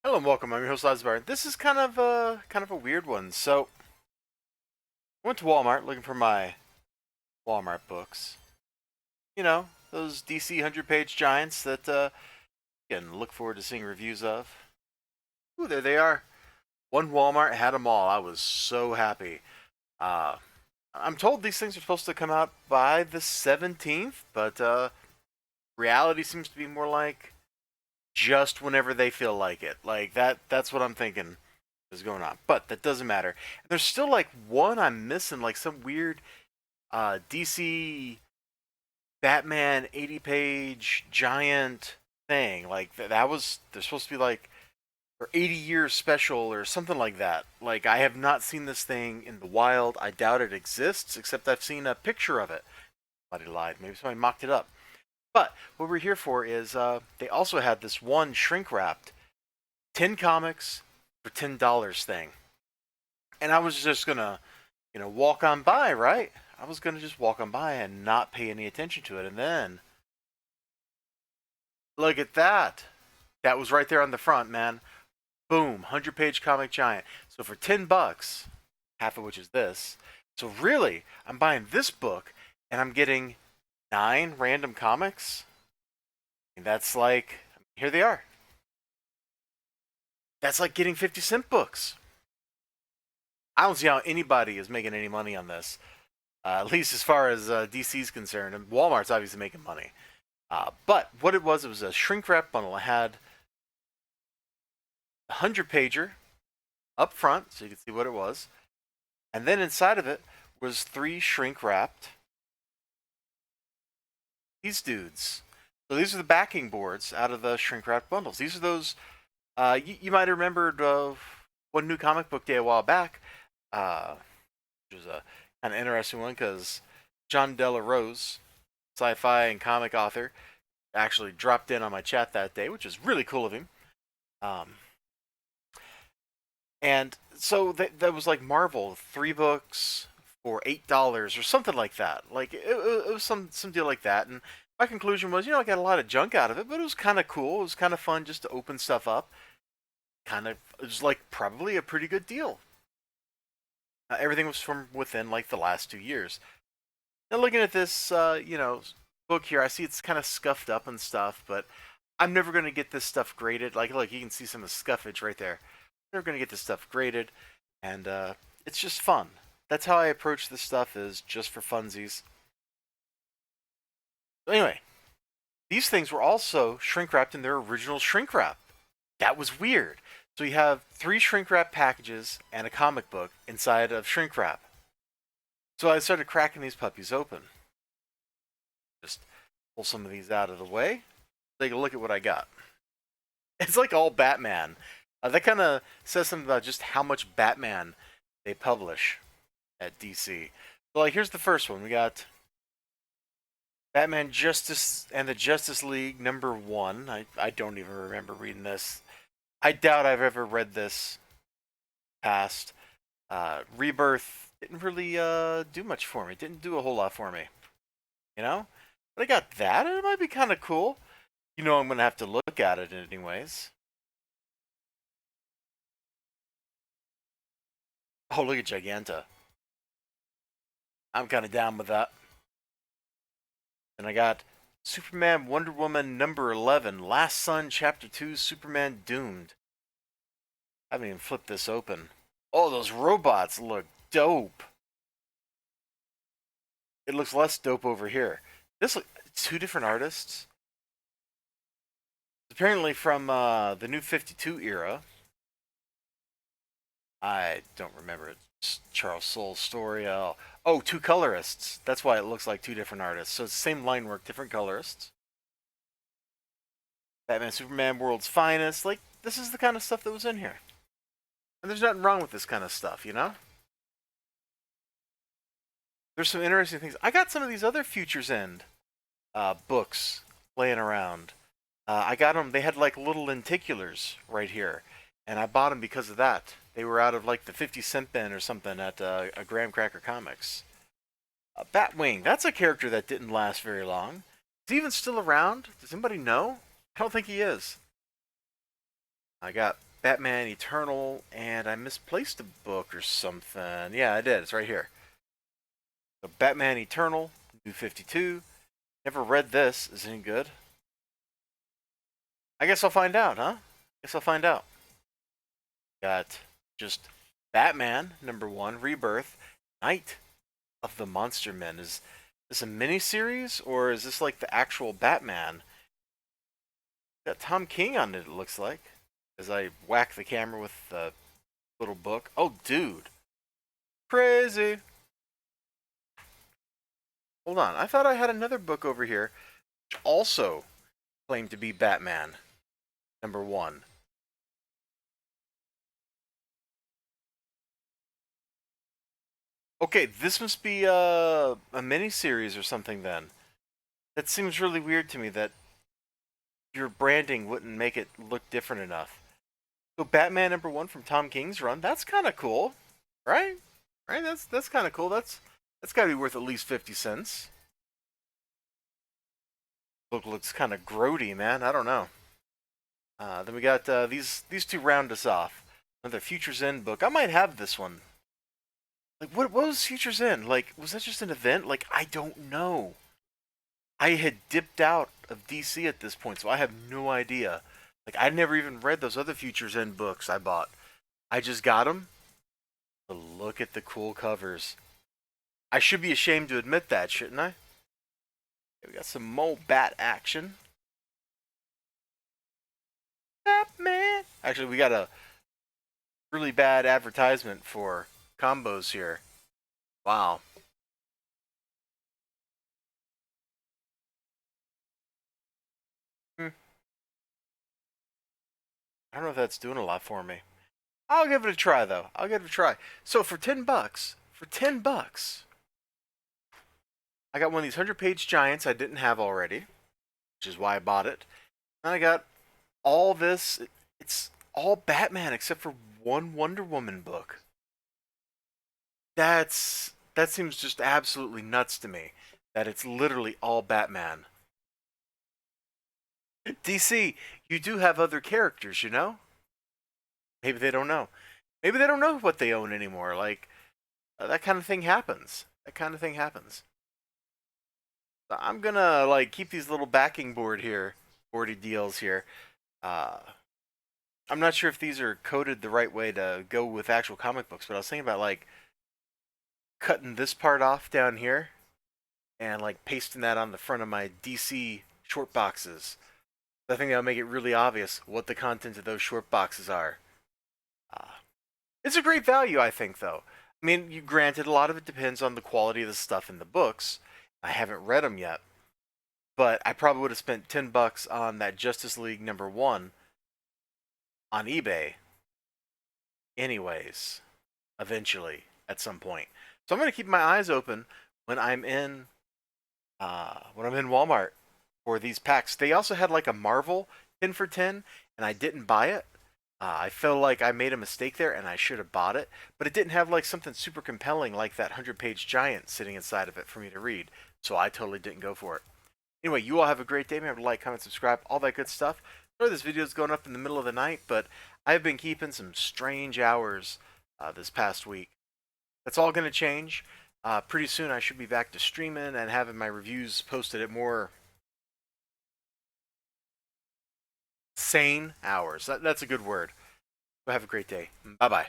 Hello and welcome. I'm your host Elizibar. This is kind of a weird one. So I went to Walmart looking for my Walmart books. You know, those DC 100-page giants that you can look forward to seeing reviews of. Ooh, there they are. One Walmart had them all. I was so happy. Uh, I'm told these things are supposed to come out by the 17th, but reality seems to be more like just whenever they feel like it. Like that's what I'm thinking is going on. But that doesn't matter. And there's still like one I'm missing, like some weird DC Batman 80-page giant thing. Like that was they're supposed to be like or 80-year special or something like that. Like I have not seen this thing in the wild. I doubt it exists, except I've seen a picture of it. Somebody lied. Maybe somebody mocked it up. But what we're here for is they also had this one shrink wrapped 10 comics for $10 thing. And I was just gonna, walk on by, right? I was gonna just walk on by and not pay any attention to it. And then, look at that. That was right there on the front, man. Boom, 100-page comic giant. So for $10, half of which is this. So really, I'm buying this book and I'm getting 9 random comics. And that's like, here they are. That's like getting 50-cent books. I don't see how anybody is making any money on this, at least as far as DC's concerned. And Walmart's obviously making money. But what it was a shrink wrap bundle. It had a 100-pager up front, so you could see what it was. And then inside of it was 3 shrink wrapped these dudes. So these are the backing boards out of the shrink wrap bundles. These are those, you might have remembered one new comic book day a while back. Which was a kind of interesting one because John Della Rose, sci-fi and comic author, actually dropped in on my chat that day, which was really cool of him. And so that was like Marvel, 3 books for $8 or something like that. Like it was some deal like that. And my conclusion was, I got a lot of junk out of it, but it was kind of cool. It was kind of fun just to open stuff up. It was like probably a pretty good deal. Everything was from within like the last 2 years. Now looking at this, book here, I see it's kind of scuffed up and stuff, but I'm never going to get this stuff graded. Like, look, you can see some of the scuffage right there. I'm never going to get this stuff graded, and it's just fun. That's how I approach this stuff, is just for funsies. So anyway, these things were also shrink wrapped in their original shrink wrap. That was weird. So you have 3 shrink wrap packages and a comic book inside of shrink wrap. So I started cracking these puppies open. Just pull some of these out of the way. Take a look at what I got. It's like all Batman. That kind of says something about just how much Batman they publish at DC. So like, here's the first one. We got Batman Justice and the Justice League #1. I don't even remember reading this. I doubt I've ever read this past. Rebirth didn't really do much for me. Didn't do a whole lot for me. But I got that, and it might be kind of cool. I'm going to have to look at it anyways. Oh, look at Giganta. I'm kind of down with that. And I got Superman Wonder Woman #11, Last Son Chapter 2, Superman Doomed. I haven't even flipped this open. Oh, those robots look dope. It looks less dope over here. This 2 different artists. Apparently from the New 52 era. I don't remember it. It's Charles Soule's story. 2 colorists. That's why it looks like 2 different artists. So it's the same line work, different colorists. Batman Superman World's Finest. Like, this is the kind of stuff that was in here. And there's nothing wrong with this kind of stuff, There's some interesting things. I got some of these other Futures End books laying around. I got them. They had like little lenticulars right here, and I bought them because of that. They were out of like the 50-cent bin or something at a Graham Cracker Comics. Batwing. That's a character that didn't last very long. Is he even still around? Does anybody know? I don't think he is. I got Batman Eternal, and I misplaced a book or something. Yeah, I did. It's right here. So Batman Eternal, New 52. Never read this. Is it any good? I guess I'll find out, huh? Guess I'll find out. Got just Batman, #1, Rebirth, Night of the Monster Men. Is this a miniseries, or is this like the actual Batman? Got Tom King on it, it looks like. As I whack the camera with the little book. Oh, dude. Crazy. Hold on. I thought I had another book over here which also claimed to be Batman, #1. Okay, this must be a miniseries or something then. That seems really weird to me that your branding wouldn't make it look different enough. So Batman #1 from Tom King's run, that's kind of cool, right? Right? That's kind of cool. That's got to be worth at least 50 cents. Book looks kind of grody, man. I don't know. Then we got these two round us off. Another Futures End book. I might have this one. Like, what was Futures End? Like, was that just an event? Like, I don't know. I had dipped out of DC at this point, so I have no idea. Like, I never even read those other Futures End books I bought. I just got them. But look at the cool covers. I should be ashamed to admit that, shouldn't I? Okay, we got some Mole Bat action. Batman. Actually, we got a really bad advertisement for combos here. Wow. Hmm. I don't know if that's doing a lot for me. I'll give it a try though. I'll give it a try. So for 10 bucks, I got one of these 100-page giants I didn't have already, which is why I bought it. And I got all this. It's all Batman except for one Wonder Woman book. That seems just absolutely nuts to me. That it's literally all Batman. DC, you do have other characters, you know? Maybe they don't know. Maybe they don't know what they own anymore. Like that kind of thing happens. That kind of thing happens. So I'm gonna like keep these little backing boardy deals here. Uh, I'm not sure if these are coded the right way to go with actual comic books, but I was thinking about like cutting this part off down here and like pasting that on the front of my DC short boxes. I think that'll make it really obvious what the content of those short boxes are. Uh, it's a great value, I think, though. I mean, you granted, a lot of it depends on the quality of the stuff in the books. I haven't read them yet, but I probably would have spent 10 bucks on that Justice League #1 on eBay, anyways, eventually, at some point. So I'm gonna keep my eyes open when I'm in Walmart for these packs. They also had like a Marvel 10 for 10, and I didn't buy it. I feel like I made a mistake there, and I should have bought it. But it didn't have like something super compelling like that 100-page giant sitting inside of it for me to read. So I totally didn't go for it. Anyway, you all have a great day. Remember to like, comment, subscribe, all that good stuff. Sorry this video is going up in the middle of the night, but I've been keeping some strange hours this past week. That's all going to change. Pretty soon I should be back to streaming and having my reviews posted at more sane hours. That's a good word. Have a great day. Bye bye.